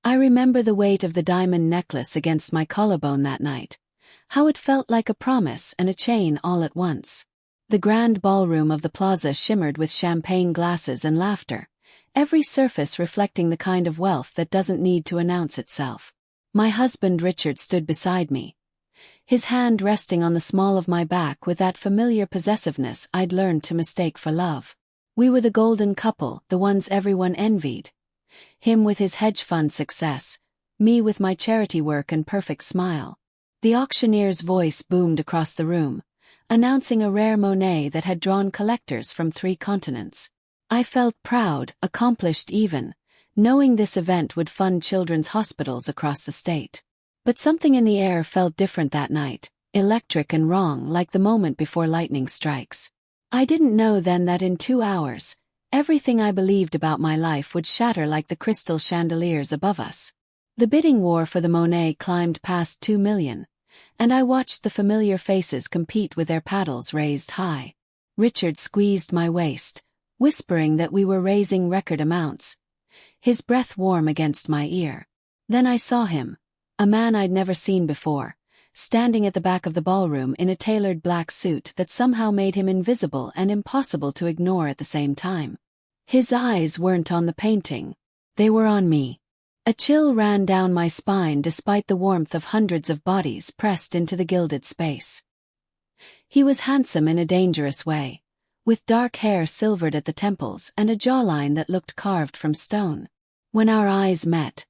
I remember the weight of the diamond necklace against my collarbone that night, how it felt like a promise and a chain all at once. The grand ballroom of the plaza shimmered with champagne glasses and laughter, every surface reflecting the kind of wealth that doesn't need to announce itself. My husband Richard stood beside me, his hand resting on the small of my back with that familiar possessiveness I'd learned to mistake for love. We were the golden couple, the ones everyone envied. Him with his hedge fund success, me with my charity work and perfect smile. The auctioneer's voice boomed across the room, announcing a rare Monet that had drawn collectors from 3 continents. I felt proud, accomplished even, knowing this event would fund children's hospitals across the state. But something in the air felt different that night, electric and wrong, like the moment before lightning strikes. I didn't know then that in 2 hours, everything I believed about my life would shatter like the crystal chandeliers above us. The bidding war for the Monet climbed past 2 million, and I watched the familiar faces compete with their paddles raised high. Richard squeezed my waist, whispering that we were raising record amounts, his breath warm against my ear. Then I saw him, a man I'd never seen before, standing at the back of the ballroom in a tailored black suit that somehow made him invisible and impossible to ignore at the same time. His eyes weren't on the painting. They were on me. A chill ran down my spine despite the warmth of hundreds of bodies pressed into the gilded space. He was handsome in a dangerous way, with dark hair silvered at the temples and a jawline that looked carved from stone. When our eyes met,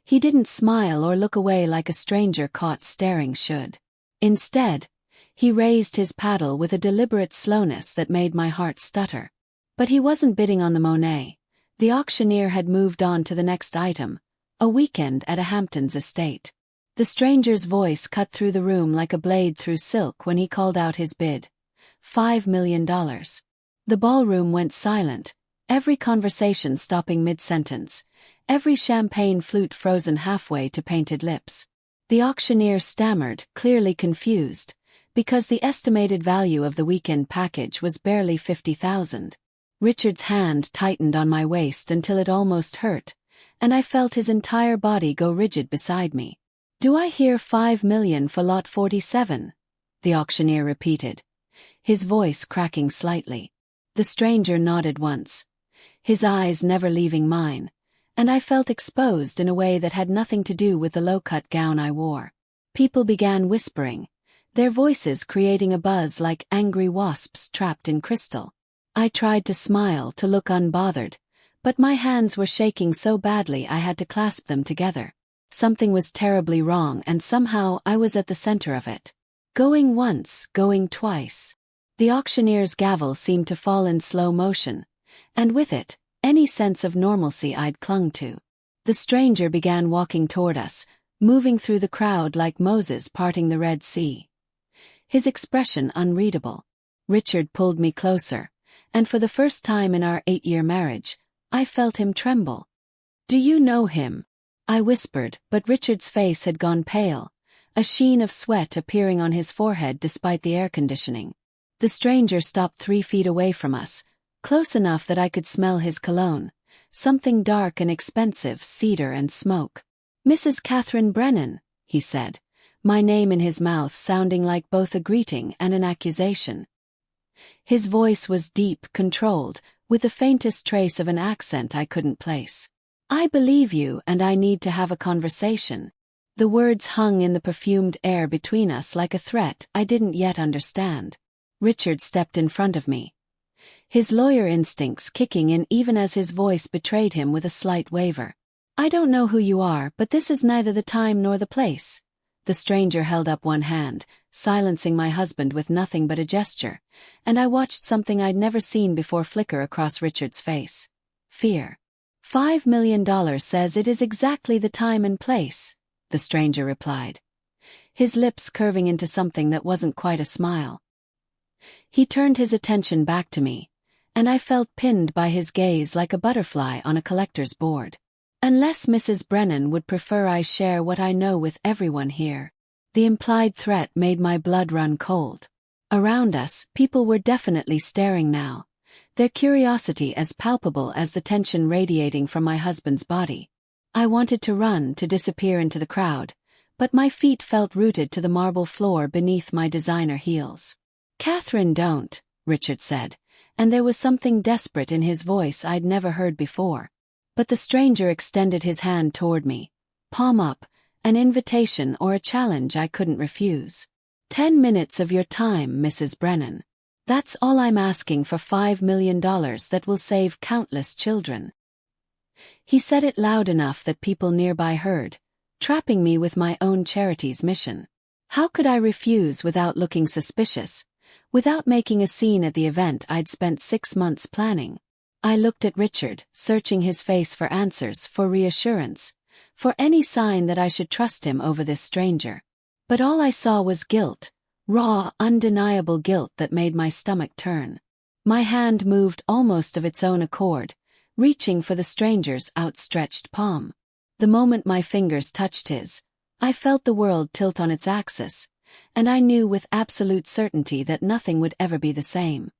he didn't smile or look away like a stranger caught staring should. Instead, he raised his paddle with a deliberate slowness that made my heart stutter. But he wasn't bidding on the Monet. The auctioneer had moved on to the next item, a weekend at a Hamptons estate. The stranger's voice cut through the room like a blade through silk when he called out his bid. $5 million. The ballroom went silent, every conversation stopping mid-sentence, every champagne flute frozen halfway to painted lips. The auctioneer stammered, clearly confused, because the estimated value of the weekend package was barely $50,000. Richard's hand tightened on my waist until it almost hurt, and I felt his entire body go rigid beside me. "Do I hear $5 million for lot 47? The auctioneer repeated, his voice cracking slightly. The stranger nodded once, his eyes never leaving mine, and I felt exposed in a way that had nothing to do with the low-cut gown I wore. People began whispering, their voices creating a buzz like angry wasps trapped in crystal. I tried to smile, to look unbothered, but my hands were shaking so badly I had to clasp them together. Something was terribly wrong, and somehow I was at the center of it. Going once, going twice. The auctioneer's gavel seemed to fall in slow motion, and with it, any sense of normalcy I'd clung to. The stranger began walking toward us, moving through the crowd like Moses parting the Red Sea. His expression unreadable. Richard pulled me closer, and for the first time in our 8-year marriage, I felt him tremble. "Do you know him?" I whispered, but Richard's face had gone pale, a sheen of sweat appearing on his forehead despite the air conditioning. The stranger stopped 3 feet away from us, close enough that I could smell his cologne, something dark and expensive, cedar and smoke. "Mrs. Catherine Brennan," he said, my name in his mouth sounding like both a greeting and an accusation. His voice was deep, controlled, with the faintest trace of an accent I couldn't place. "I believe you, and I need to have a conversation." The words hung in the perfumed air between us like a threat I didn't yet understand. Richard stepped in front of me, his lawyer instincts kicking in even as his voice betrayed him with a slight waver. "I don't know who you are, but this is neither the time nor the place." The stranger held up one hand, silencing my husband with nothing but a gesture, and I watched something I'd never seen before flicker across Richard's face. Fear. $5 million says it is exactly the time and place, the stranger replied, his lips curving into something that wasn't quite a smile. He turned his attention back to me, and I felt pinned by his gaze like a butterfly on a collector's board. "Unless Mrs. Brennan would prefer I share what I know with everyone here." The implied threat made my blood run cold. Around us, people were definitely staring now, their curiosity as palpable as the tension radiating from my husband's body. I wanted to run, to disappear into the crowd, but my feet felt rooted to the marble floor beneath my designer heels. "Catherine, don't," Richard said, and there was something desperate in his voice I'd never heard before. But the stranger extended his hand toward me, palm up, an invitation or a challenge I couldn't refuse. "10 minutes of your time, Mrs. Brennan. That's all I'm asking for $5 million that will save countless children." He said it loud enough that people nearby heard, trapping me with my own charity's mission. How could I refuse without looking suspicious, without making a scene at the event I'd spent 6 months planning? I looked at Richard, searching his face for answers, for reassurance, for any sign that I should trust him over this stranger. But all I saw was guilt, raw, undeniable guilt that made my stomach turn. My hand moved almost of its own accord, reaching for the stranger's outstretched palm. The moment my fingers touched his, I felt the world tilt on its axis, and I knew with absolute certainty that nothing would ever be the same.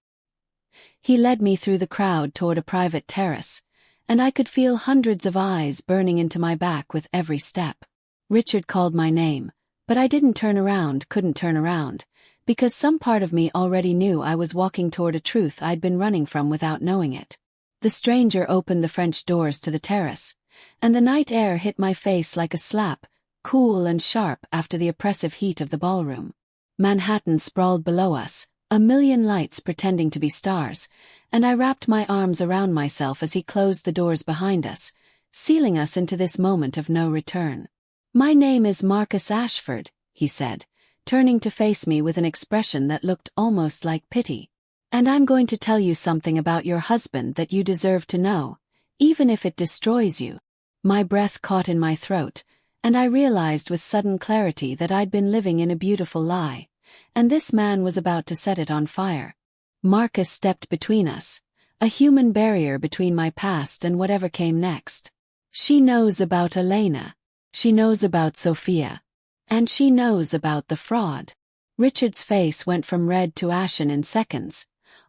He led me through the crowd toward a private terrace, and I could feel hundreds of eyes burning into my back with every step. Richard called my name, but I couldn't turn around, because some part of me already knew I was walking toward a truth I'd been running from without knowing it. The stranger opened the French doors to the terrace, and the night air hit my face like a slap, cool and sharp after the oppressive heat of the ballroom. Manhattan sprawled below us, a million lights pretending to be stars, and I wrapped my arms around myself as he closed the doors behind us, sealing us into this moment of no return. "My name is Marcus Ashford," he said, turning to face me with an expression that looked almost like pity. "And I'm going to tell you something about your husband that you deserve to know, even if it destroys you." My breath caught in my throat, and I realized with sudden clarity that I'd been living in a beautiful lie, and this man was about to set it on fire. Marcus stepped between us, a human barrier between my past and whatever came next. "She knows about Elena. She knows about Sophia. And she knows about the fraud." Richard's face went from red to ashen in seconds,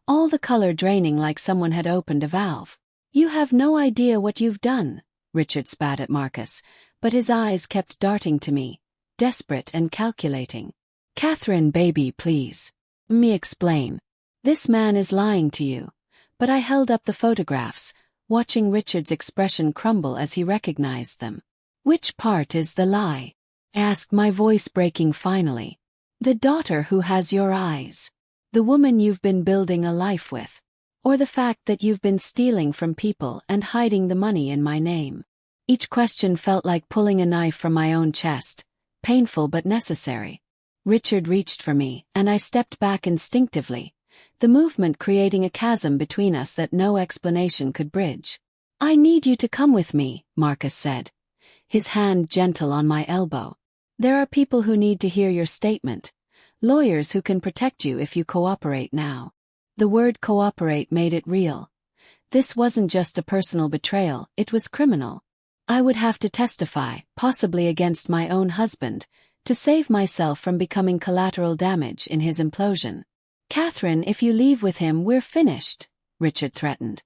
all the color draining like someone had opened a valve. "You have no idea what you've done," Richard spat at Marcus, but his eyes kept darting to me, desperate and calculating. "Catherine, baby, please. Me explain. This man is lying to you." But I held up the photographs, watching Richard's expression crumble as he recognized them. "Which part is the lie?" I asked, my voice breaking finally. "The daughter who has your eyes? The woman you've been building a life with? Or the fact that you've been stealing from people and hiding the money in my name?" Each question felt like pulling a knife from my own chest, painful but necessary. Richard reached for me, and I stepped back instinctively, the movement creating a chasm between us that no explanation could bridge. "I need you to come with me," Marcus said, his hand gentle on my elbow. "There are people who need to hear your statement, lawyers who can protect you if you cooperate now." The word cooperate made it real. This wasn't just a personal betrayal, it was criminal. I would have to testify, possibly against my own husband, to save myself from becoming collateral damage in his implosion. "Catherine, if you leave with him, we're finished," Richard threatened,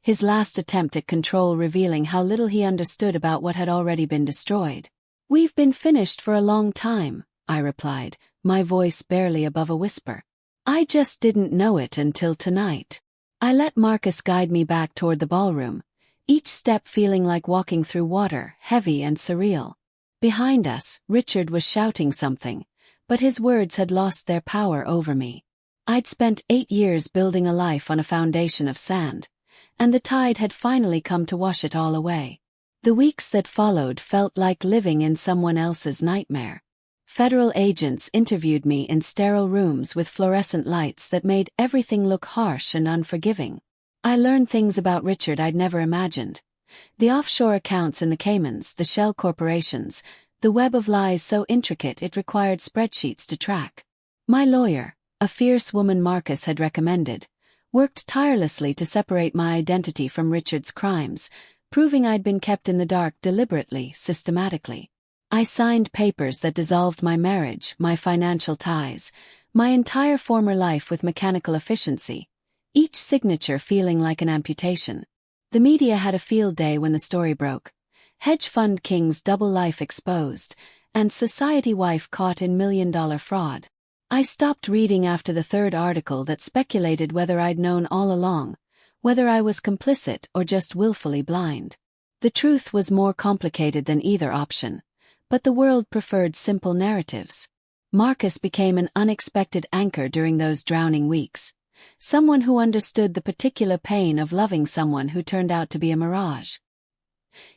his last attempt at control revealing how little he understood about what had already been destroyed. "We've been finished for a long time," I replied, my voice barely above a whisper. "I just didn't know it until tonight." I let Marcus guide me back toward the ballroom, each step feeling like walking through water, heavy and surreal. Behind us, Richard was shouting something, but his words had lost their power over me. I'd spent 8 years building a life on a foundation of sand, and the tide had finally come to wash it all away. The weeks that followed felt like living in someone else's nightmare. Federal agents interviewed me in sterile rooms with fluorescent lights that made everything look harsh and unforgiving. I learned things about Richard I'd never imagined. The offshore accounts in the Caymans, the shell corporations, the web of lies so intricate it required spreadsheets to track. My lawyer, a fierce woman Marcus had recommended, worked tirelessly to separate my identity from Richard's crimes, proving I'd been kept in the dark deliberately, systematically. I signed papers that dissolved my marriage, my financial ties, my entire former life with mechanical efficiency, each signature feeling like an amputation. The media had a field day when the story broke. hedge fund king's double life exposed, and society wife caught in million-dollar fraud. I stopped reading after the third article that speculated whether I'd known all along, whether I was complicit or just willfully blind. The truth was more complicated than either option, but the world preferred simple narratives. Marcus became an unexpected anchor during those drowning weeks, someone who understood the particular pain of loving someone who turned out to be a mirage.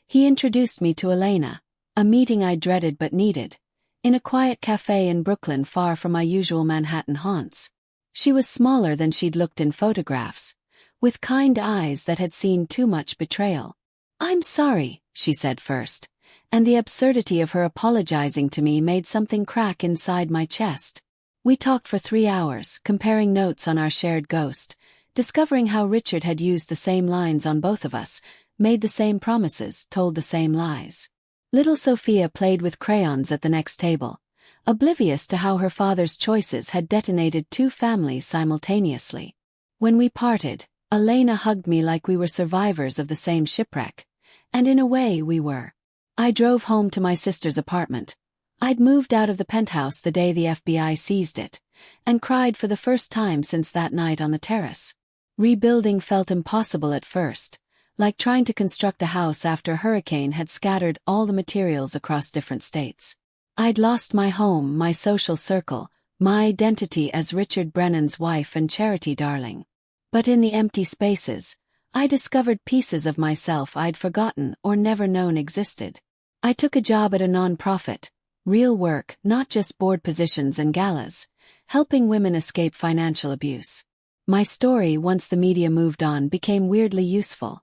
He introduced me to Elena, a meeting I dreaded but needed, in a quiet cafe in Brooklyn far from my usual Manhattan haunts. She was smaller than she'd looked in photographs, with kind eyes that had seen too much betrayal. "I'm sorry," she said first, and the absurdity of her apologizing to me made something crack inside my chest. We talked for 3 hours, comparing notes on our shared ghost, discovering how Richard had used the same lines on both of us, made the same promises, told the same lies. Little Sophia played with crayons at the next table, oblivious to how her father's choices had detonated 2 families simultaneously. When we parted, Elena hugged me like we were survivors of the same shipwreck, and in a way we were. I drove home to my sister's apartment. I'd moved out of the penthouse the day the FBI seized it, and cried for the first time since that night on the terrace. Rebuilding felt impossible at first, like trying to construct a house after a hurricane had scattered all the materials across different states. I'd lost my home, my social circle, my identity as Richard Brennan's wife and charity darling. But in the empty spaces, I discovered pieces of myself I'd forgotten or never known existed. I took a job at a non-profit, real work, not just board positions and galas, helping women escape financial abuse. My story, once the media moved on, became weirdly useful.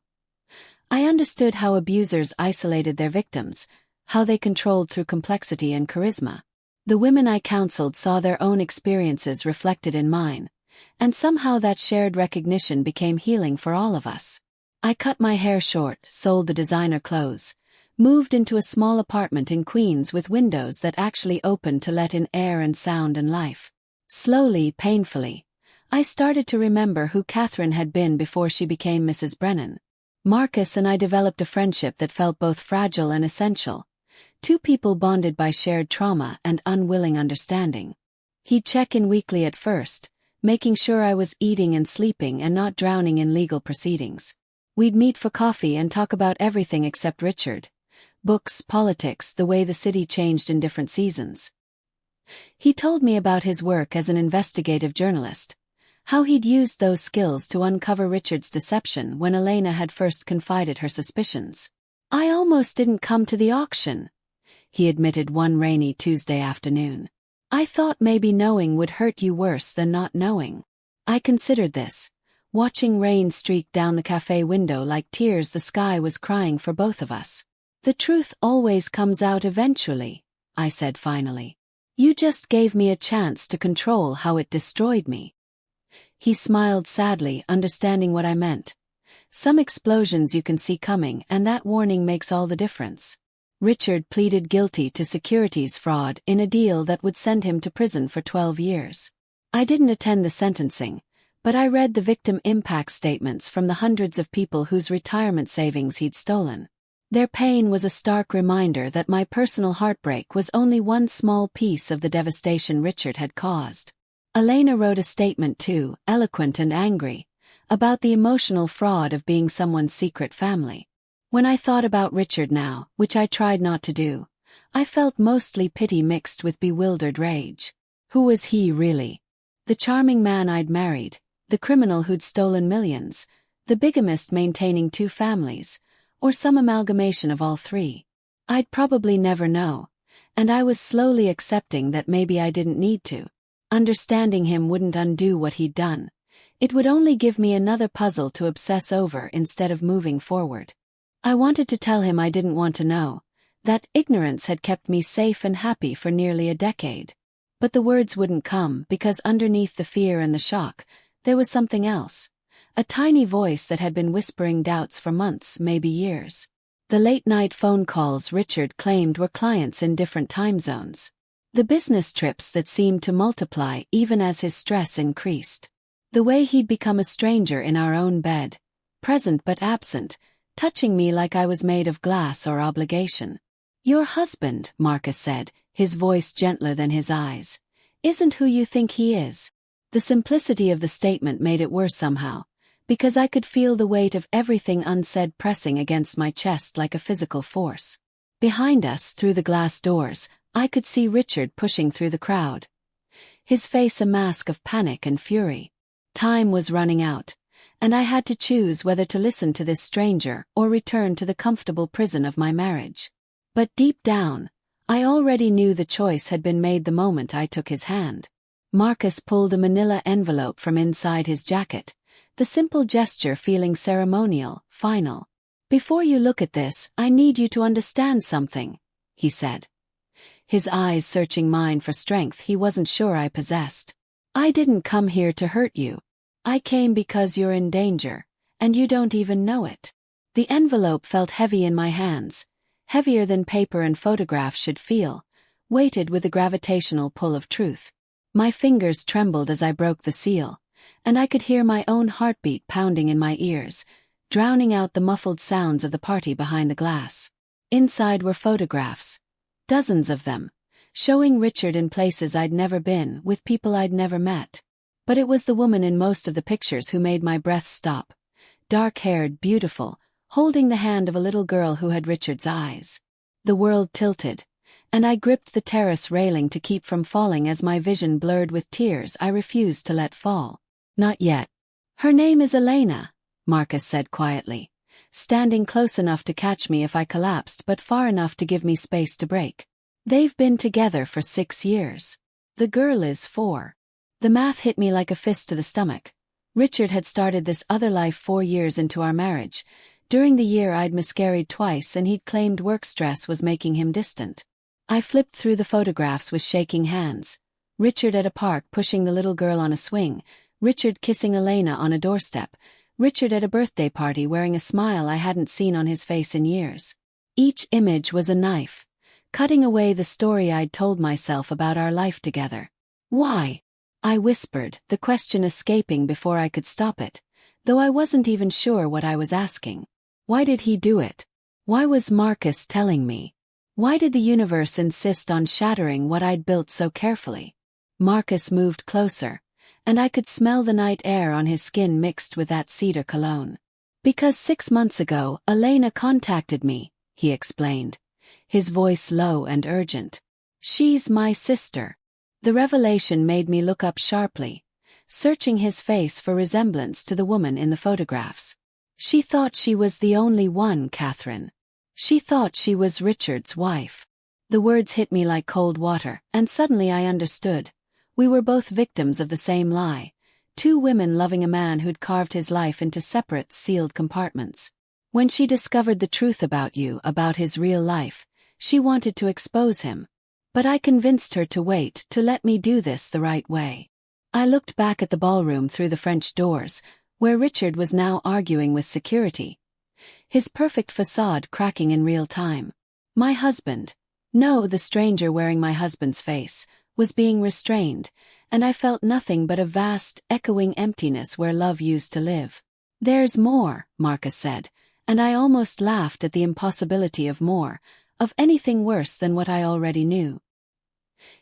I understood how abusers isolated their victims, how they controlled through complexity and charisma. The women I counseled saw their own experiences reflected in mine, and somehow that shared recognition became healing for all of us. I cut my hair short, sold the designer clothes, moved into a small apartment in Queens with windows that actually opened to let in air and sound and life. Slowly, painfully, I started to remember who Catherine had been before she became Mrs. Brennan. Marcus and I developed a friendship that felt both fragile and essential, 2 people bonded by shared trauma and unwilling understanding. He'd check in weekly at first, making sure I was eating and sleeping and not drowning in legal proceedings. We'd meet for coffee and talk about everything except Richard. Books, politics, the way the city changed in different seasons. He told me about his work as an investigative journalist, how he'd used those skills to uncover Richard's deception when Elena had first confided her suspicions. "I almost didn't come to the auction," he admitted one rainy Tuesday afternoon. "I thought maybe knowing would hurt you worse than not knowing." I considered this, watching rain streak down the cafe window like tears the sky was crying for both of us. "The truth always comes out eventually," I said finally. "You just gave me a chance to control how it destroyed me." He smiled sadly, understanding what I meant. Some explosions you can see coming, and that warning makes all the difference. Richard pleaded guilty to securities fraud in a deal that would send him to prison for 12 years. I didn't attend the sentencing, but I read the victim impact statements from the hundreds of people whose retirement savings he'd stolen. Their pain was a stark reminder that my personal heartbreak was only one small piece of the devastation Richard had caused. Elena wrote a statement too, eloquent and angry, about the emotional fraud of being someone's secret family. When I thought about Richard now, which I tried not to do, I felt mostly pity mixed with bewildered rage. Who was he really? The charming man I'd married, the criminal who'd stolen millions, the bigamist maintaining 2 families, or some amalgamation of all 3? I'd probably never know, and I was slowly accepting that maybe I didn't need to. Understanding him wouldn't undo what he'd done. It would only give me another puzzle to obsess over instead of moving forward. I wanted to tell him I didn't want to know, that ignorance had kept me safe and happy for nearly a decade. But the words wouldn't come because underneath the fear and the shock, there was something else. A tiny voice that had been whispering doubts for months, maybe years. The late-night phone calls Richard claimed were clients in different time zones. The business trips that seemed to multiply even as his stress increased. The way he'd become a stranger in our own bed, present but absent, touching me like I was made of glass or obligation. "Your husband," Marcus said, his voice gentler than his eyes, "isn't who you think he is." The simplicity of the statement made it worse somehow, because I could feel the weight of everything unsaid pressing against my chest like a physical force. Behind us, through the glass doors, I could see Richard pushing through the crowd, his face a mask of panic and fury. Time was running out, and I had to choose whether to listen to this stranger or return to the comfortable prison of my marriage. But deep down, I already knew the choice had been made the moment I took his hand. Marcus pulled a manila envelope from inside his jacket, the simple gesture feeling ceremonial, final. "Before you look at this, I need you to understand something," he said, his eyes searching mine for strength he wasn't sure I possessed. "I didn't come here to hurt you. I came because you're in danger, and you don't even know it." The envelope felt heavy in my hands, heavier than paper and photographs should feel, weighted with the gravitational pull of truth. My fingers trembled as I broke the seal, and I could hear my own heartbeat pounding in my ears, drowning out the muffled sounds of the party behind the glass. Inside were photographs, dozens of them, showing Richard in places I'd never been, with people I'd never met. But it was the woman in most of the pictures who made my breath stop. Dark-haired, beautiful, holding the hand of a little girl who had Richard's eyes. The world tilted, and I gripped the terrace railing to keep from falling as my vision blurred with tears I refused to let fall. "Not yet. Her name is Elena," Marcus said quietly, standing close enough to catch me if I collapsed but far enough to give me space to break. "They've been together for 6 years. The girl is 4. The math hit me like a fist to the stomach. Richard had started this other life 4 years into our marriage. During the year I'd miscarried twice and he'd claimed work stress was making him distant. I flipped through the photographs with shaking hands. Richard at a park pushing the little girl on a swing, Richard kissing Elena on a doorstep, Richard at a birthday party wearing a smile I hadn't seen on his face in years. Each image was a knife, cutting away the story I'd told myself about our life together. "Why?" I whispered, the question escaping before I could stop it, though I wasn't even sure what I was asking. Why did he do it? Why was Marcus telling me? Why did the universe insist on shattering what I'd built so carefully? Marcus moved closer, and I could smell the night air on his skin mixed with that cedar cologne. "Because 6 months ago, Elena contacted me," he explained, his voice low and urgent. "She's my sister." The revelation made me look up sharply, searching his face for resemblance to the woman in the photographs. "She thought she was the only one, Catherine. She thought she was Richard's wife." The words hit me like cold water, and suddenly I understood. We were both victims of the same lie. 2 women loving a man who'd carved his life into separate, sealed compartments. When she discovered the truth about you, about his real life, she wanted to expose him. But I convinced her to wait, to let me do this the right way. I looked back at the ballroom through the French doors, where Richard was now arguing with security, his perfect facade cracking in real time. My husband, no, the stranger wearing my husband's face, was being restrained, and I felt nothing but a vast, echoing emptiness where love used to live. "There's more," Marcus said, and I almost laughed at the impossibility of more, of anything worse than what I already knew.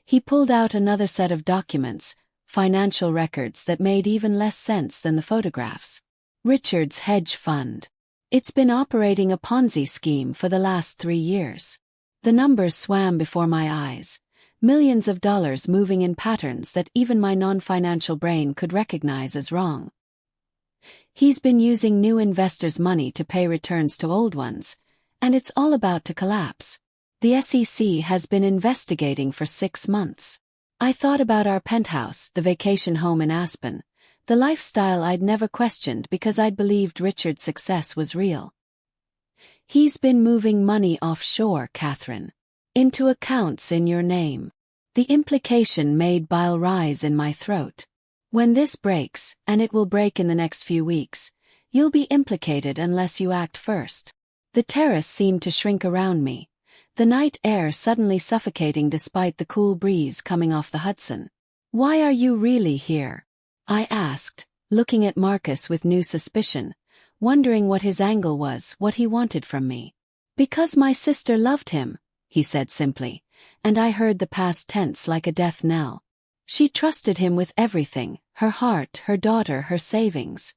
He pulled out another set of documents, financial records that made even less sense than the photographs. "Richard's hedge fund. It's been operating a Ponzi scheme for the last 3 years. The numbers swam before my eyes, millions of dollars moving in patterns that even my non-financial brain could recognize as wrong. He's been using new investors' money to pay returns to old ones, and it's all about to collapse. The SEC has been investigating for 6 months. I thought about our penthouse, the vacation home in Aspen, the lifestyle I'd never questioned because I'd believed Richard's success was real. He's been moving money offshore, Catherine, into accounts in your name." The implication made bile rise in my throat. "When this breaks, and it will break in the next few weeks, you'll be implicated unless you act first." The terrace seemed to shrink around me, the night air suddenly suffocating despite the cool breeze coming off the Hudson. "Why are you really here?" I asked, looking at Marcus with new suspicion. wondering what his angle was, what he wanted from me. "Because my sister loved him," he said simply, and I heard the past tense like a death knell. "She trusted him with everything, her heart, her daughter, her savings.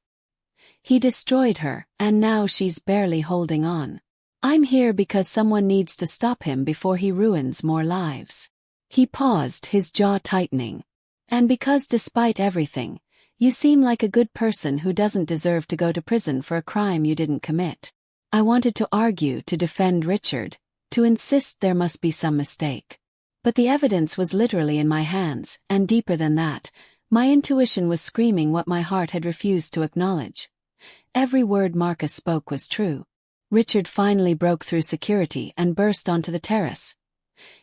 He destroyed her, and now she's barely holding on. I'm here because someone needs to stop him before he ruins more lives." He paused, his jaw tightening. "And because despite everything, you seem like a good person who doesn't deserve to go to prison for a crime you didn't commit." I wanted to argue, to defend Richard, to insist there must be some mistake. But the evidence was literally in my hands, and deeper than that, my intuition was screaming what my heart had refused to acknowledge. Every word Marcus spoke was true. Richard finally broke through security and burst onto the terrace.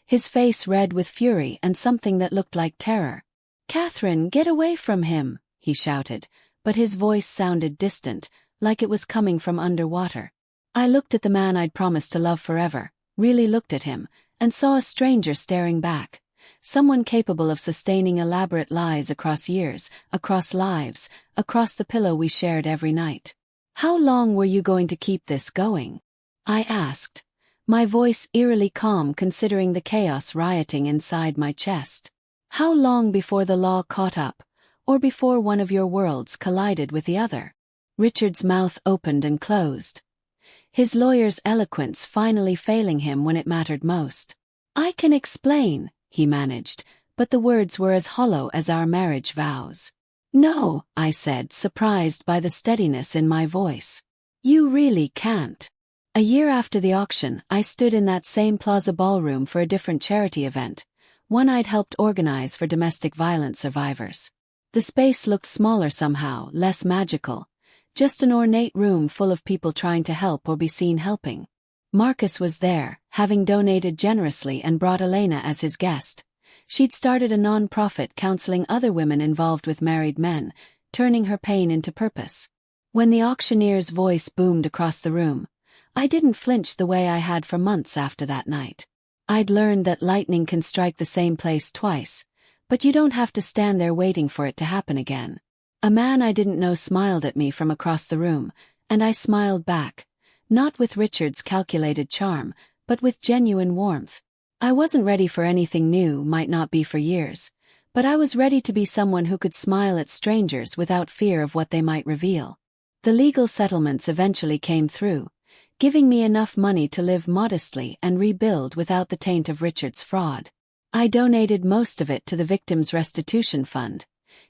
His face red with fury and something that looked like terror. "Catherine, get away from him," he shouted, but his voice sounded distant, like it was coming from underwater. I looked at the man I'd promised to love forever, really looked at him, and saw a stranger staring back. Someone capable of sustaining elaborate lies across years, across lives, across the pillow we shared every night. "How long were you going to keep this going?" I asked, my voice eerily calm considering the chaos rioting inside my chest. "How long before the law caught up, or before one of your worlds collided with the other?" Richard's mouth opened and closed, his lawyer's eloquence finally failing him when it mattered most. "I can explain," he managed, but the words were as hollow as our marriage vows. "No," I said, surprised by the steadiness in my voice. "You really can't." A year after the auction, I stood in that same plaza ballroom for a different charity event, one I'd helped organize for domestic violence survivors. The space looked smaller somehow, less magical, just an ornate room full of people trying to help or be seen helping. Marcus was there, having donated generously and brought Elena as his guest. She'd started a non-profit counseling other women involved with married men, turning her pain into purpose. When the auctioneer's voice boomed across the room, I didn't flinch the way I had for months after that night. I'd learned that lightning can strike the same place twice, but you don't have to stand there waiting for it to happen again. A man I didn't know smiled at me from across the room, and I smiled back, not with Richard's calculated charm, but with genuine warmth. I wasn't ready for anything new, might not be for years, but I was ready to be someone who could smile at strangers without fear of what they might reveal. The legal settlements eventually came through, giving me enough money to live modestly and rebuild without the taint of Richard's fraud. I donated most of it to the victims' restitution fund,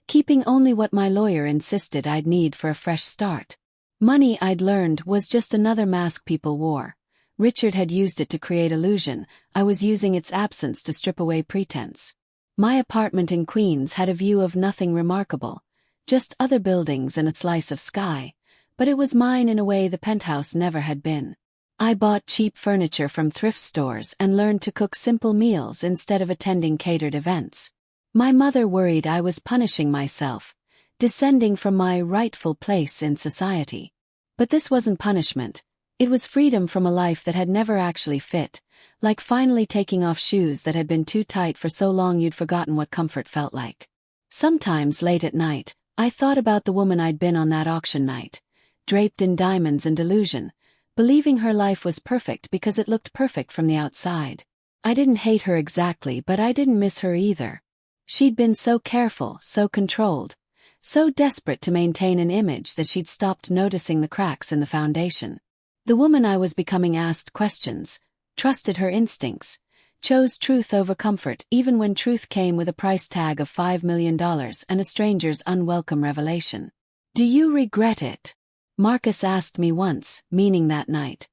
keeping only what my lawyer insisted I'd need for a fresh start. Money, I'd learned, was just another mask people wore. Richard had used it to create illusion, I was using its absence to strip away pretense. My apartment in Queens had a view of nothing remarkable, just other buildings and a slice of sky, but it was mine in a way the penthouse never had been. I bought cheap furniture from thrift stores and learned to cook simple meals instead of attending catered events. My mother worried I was punishing myself, descending from my rightful place in society. But this wasn't punishment, it was freedom from a life that had never actually fit, like finally taking off shoes that had been too tight for so long you'd forgotten what comfort felt like. Sometimes late at night, I thought about the woman I'd been on that auction night, draped in diamonds and delusion, believing her life was perfect because it looked perfect from the outside. I didn't hate her exactly, but I didn't miss her either. She'd been so careful, so controlled, so desperate to maintain an image that she'd stopped noticing the cracks in the foundation. The woman I was becoming asked questions, trusted her instincts, chose truth over comfort even when truth came with a price tag of $5 million and a stranger's unwelcome revelation. "Do you regret it?" Marcus asked me once, meaning that night.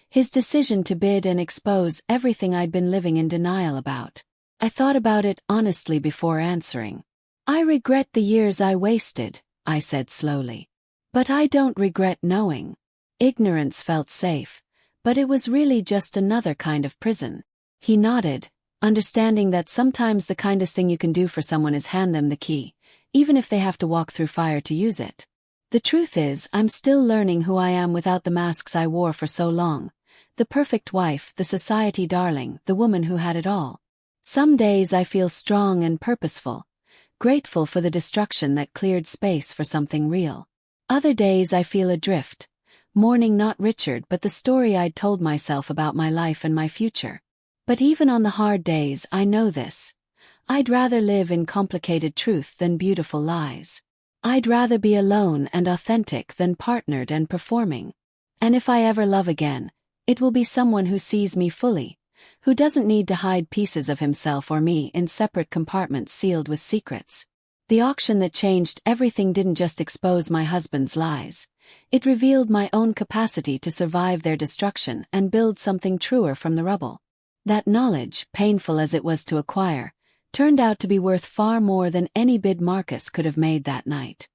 His decision to bid and expose everything I'd been living in denial about. I thought about it honestly before answering. "I regret the years I wasted," I said slowly. "But I don't regret knowing." Ignorance felt safe, but it was really just another kind of prison. He nodded, understanding that sometimes the kindest thing you can do for someone is hand them the key, even if they have to walk through fire to use it. The truth is, I'm still learning who I am without the masks I wore for so long. The perfect wife, the society darling, the woman who had it all. Some days I feel strong and purposeful, grateful for the destruction that cleared space for something real. Other days I feel adrift, mourning not Richard but the story I'd told myself about my life and my future. But even on the hard days, I know this. I'd rather live in complicated truth than beautiful lies. I'd rather be alone and authentic than partnered and performing. And if I ever love again, it will be someone who sees me fully, who doesn't need to hide pieces of himself or me in separate compartments sealed with secrets. The auction that changed everything didn't just expose my husband's lies. It revealed my own capacity to survive their destruction and build something truer from the rubble. That knowledge, painful as it was to acquire, turned out to be worth far more than any bid Marcus could have made that night.